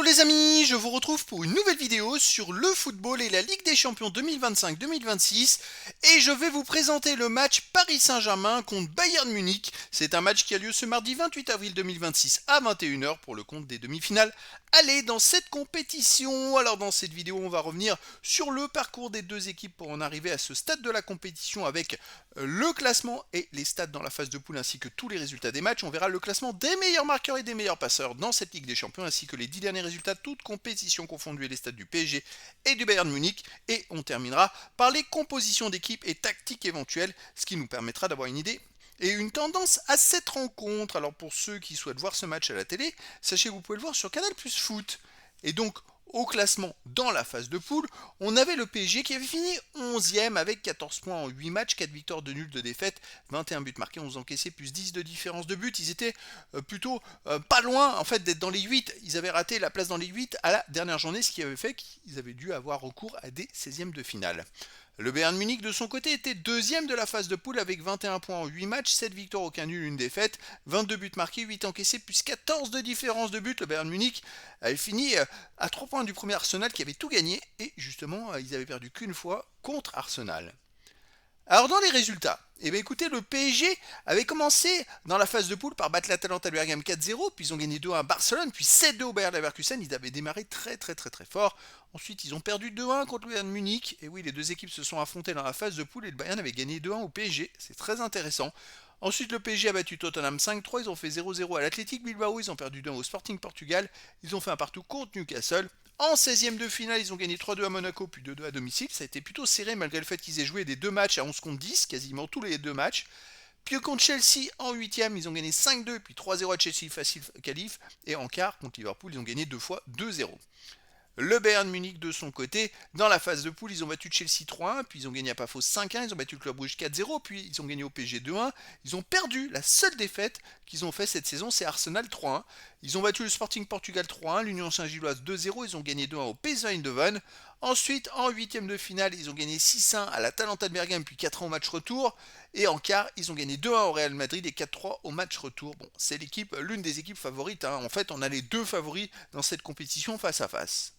Hello les amis, je vous retrouve pour une nouvelle vidéo sur le football et la Ligue des Champions 2025-2026 et je vais vous présenter le match Paris Saint-Germain contre Bayern Munich. C'est un match qui a lieu ce mardi 28 avril 2026 à 21h pour le compte des demi-finales. Allez, dans cette compétition, alors dans cette vidéo on va revenir sur le parcours des deux équipes pour en arriver à ce stade de la compétition avec le classement et les stats dans la phase de poule ainsi que tous les résultats des matchs. On verra le classement des meilleurs marqueurs et des meilleurs passeurs dans cette Ligue des Champions ainsi que les 10 derniers résultats toutes compétitions confondues et les stats du PSG et du Bayern Munich. Et on terminera par les compositions d'équipe et tactiques éventuelles, ce qui nous permettra d'avoir une idée et une tendance à cette rencontre. Alors pour ceux qui souhaitent voir ce match à la télé, sachez que vous pouvez le voir sur Canal Plus Foot. Et donc au classement dans la phase de poule, on avait le PSG qui avait fini 11e avec 14 points en 8 matchs, 4 victoires, 2 nuls, 2 défaites, 21 buts marqués, 11 encaissés, plus 10 de différence de but. Ils étaient plutôt pas loin en fait d'être dans les 8. Ils avaient raté la place dans les 8 à la dernière journée, ce qui avait fait qu'ils avaient dû avoir recours à des 16e de finale. Le Bayern Munich de son côté était deuxième de la phase de poule avec 21 points en 8 matchs, 7 victoires, aucun nul, une défaite, 22 buts marqués, 8 encaissés, plus 14 de différence de but. Le Bayern Munich avait fini à 3 points du premier Arsenal qui avait tout gagné et justement ils avaient perdu qu'une fois contre Arsenal. Alors dans les résultats, écoutez, le PSG avait commencé dans la phase de poule par battre l'Atalanta de Bergame 4-0, puis ils ont gagné 2-1 à Barcelone, puis 7-2 au Bayer Leverkusen. Ils avaient démarré très fort. Ensuite, ils ont perdu 2-1 contre le Bayern Munich. Et oui, les deux équipes se sont affrontées dans la phase de poule et le Bayern avait gagné 2-1 au PSG. C'est très intéressant. Ensuite, le PSG a battu Tottenham 5-3. Ils ont fait 0-0 à l'Athletic Bilbao. Ils ont perdu 2-1 au Sporting Portugal. Ils ont fait un partout contre Newcastle. En 16e de finale, ils ont gagné 3-2 à Monaco, puis 2-2 à domicile. Ça a été plutôt serré malgré le fait qu'ils aient joué des deux matchs à 11 contre 10, quasiment tous les deux matchs. Puis contre Chelsea, en 8e, ils ont gagné 5-2, puis 3-0 à Chelsea, facile qualif. Et en quart, contre Liverpool, ils ont gagné deux fois 2-0. Le Bayern Munich de son côté, dans la phase de poule, ils ont battu Chelsea 3-1, puis ils ont gagné à Pafos 5-1, ils ont battu le Club Rouge 4-0, puis ils ont gagné au PSG 2-1. Ils ont perdu, la seule défaite qu'ils ont fait cette saison, c'est Arsenal 3-1. Ils ont battu le Sporting Portugal 3-1, l'Union Saint-Gilloise 2-0, ils ont gagné 2-1 au PSV Eindhoven. Ensuite, en huitième de finale, ils ont gagné 6-1 à l'Atalanta de Bergame, puis 4-1 au match retour. Et en quart, ils ont gagné 2-1 au Real Madrid et 4-3 au match retour. Bon, c'est l'une des équipes favorites. En fait, on a les deux favoris dans cette compétition face à face.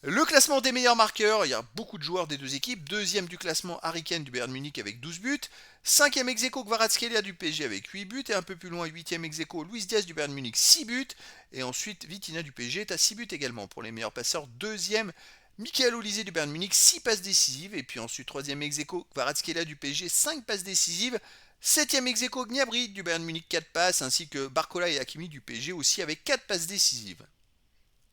Le classement des meilleurs marqueurs, il y a beaucoup de joueurs des deux équipes. Deuxième du classement, Harry Kane du Bayern Munich avec 12 buts. Cinquième ex-aequo, Kvaratskhelia du PSG avec 8 buts. Et un peu plus loin, huitième ex-aequo, Luis Diaz du Bayern Munich, 6 buts. Et ensuite, Vitinha du PSG est à 6 buts également. Pour les meilleurs passeurs, deuxième, Michael Olise du Bayern Munich, 6 passes décisives. Et puis ensuite, troisième ex-aequo, Kvaratskhelia du PSG, 5 passes décisives. Septième ex-aequo, Gnabry du Bayern Munich, 4 passes. Ainsi que Barcola et Hakimi du PSG aussi avec 4 passes décisives.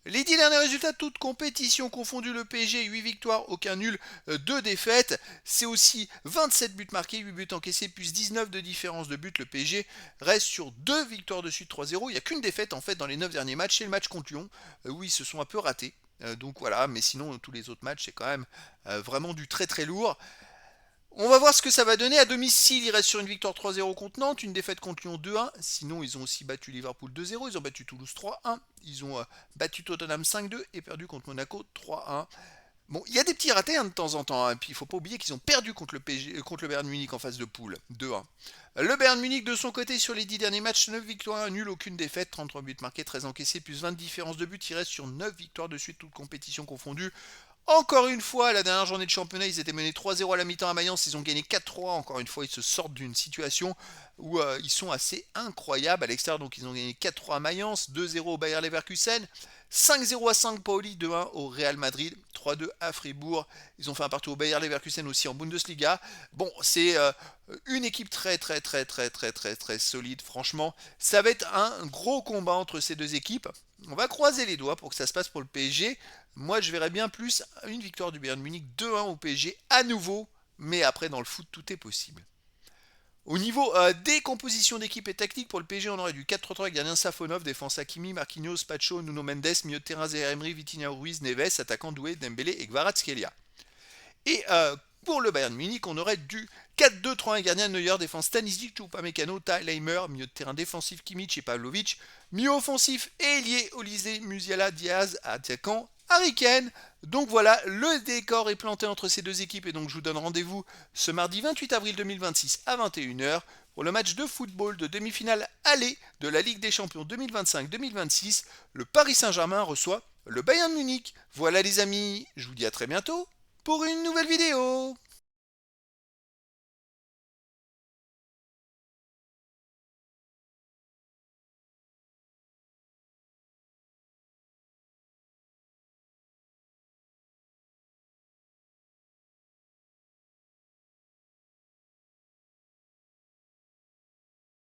Les 10 derniers résultats, toutes compétitions confondues, le PSG, 8 victoires, aucun nul, 2 défaites. C'est aussi 27 buts marqués, 8 buts encaissés, plus 19 de différence de but. Le PSG reste sur 2 victoires de suite, 3-0. Il n'y a qu'une défaite en fait dans les 9 derniers matchs, c'est le match contre Lyon, où ils se sont un peu ratés. Donc voilà, mais sinon tous les autres matchs, c'est quand même vraiment du très lourd. On va voir ce que ça va donner. À domicile, ils restent sur une victoire 3-0 contre Nantes, une défaite contre Lyon 2-1. Sinon, ils ont aussi battu Liverpool 2-0, ils ont battu Toulouse 3-1, ils ont battu Tottenham 5-2 et perdu contre Monaco 3-1. Bon, il y a des petits ratés de temps en temps, et puis il ne faut pas oublier qu'ils ont perdu contre le Bayern Munich en phase de poule 2-1. Le Bayern Munich de son côté sur les 10 derniers matchs, 9 victoires, 1 nul, aucune défaite, 33 buts marqués, 13 encaissés, plus 20 différences de but, il reste sur 9 victoires de suite, toutes compétitions confondues. Encore une fois, la dernière journée de championnat, ils étaient menés 3-0 à la mi-temps à Mayence, ils ont gagné 4-3. Encore une fois, ils se sortent d'une situation où ils sont assez incroyables à l'extérieur. Donc, ils ont gagné 4-3 à Mayence, 2-0 au Bayer Leverkusen, 5-0 à St. Pauli, 2-1 au Real Madrid, 3-2 à Fribourg. Ils ont fait un partout au Bayer Leverkusen aussi en Bundesliga. Bon, c'est une équipe très solide, franchement. Ça va être un gros combat entre ces deux équipes. On va croiser les doigts pour que ça se passe pour le PSG. Moi, je verrais bien plus une victoire du Bayern Munich 2-1 au PSG à nouveau. Mais après, dans le foot, tout est possible. Au niveau des compositions d'équipe et tactique, pour le PSG, on aurait du 4-3-3 avec gardien Safonov, défense Hakimi, Marquinhos, Pacho, Nuno Mendes, milieu de terrain Zaire Emery, Vitinha Ruiz, Neves, attaquant Doué, Dembélé et Kvaratskhelia. Et pour le Bayern Munich, on aurait du 4-2-3-1 gardien Neuer, défense Stanisic, Upamecano, Thalheimer, milieu de terrain défensif Kimmich et Pavlovic, milieu offensif ailier Olise, Musiala, Diaz, attaquant Harry Kane. Donc voilà, le décor est planté entre ces deux équipes et donc je vous donne rendez-vous ce mardi 28 avril 2026 à 21h pour le match de football de demi-finale aller de la Ligue des Champions 2025-2026. Le Paris Saint-Germain reçoit le Bayern Munich. Voilà les amis, je vous dis à très bientôt pour une nouvelle vidéo.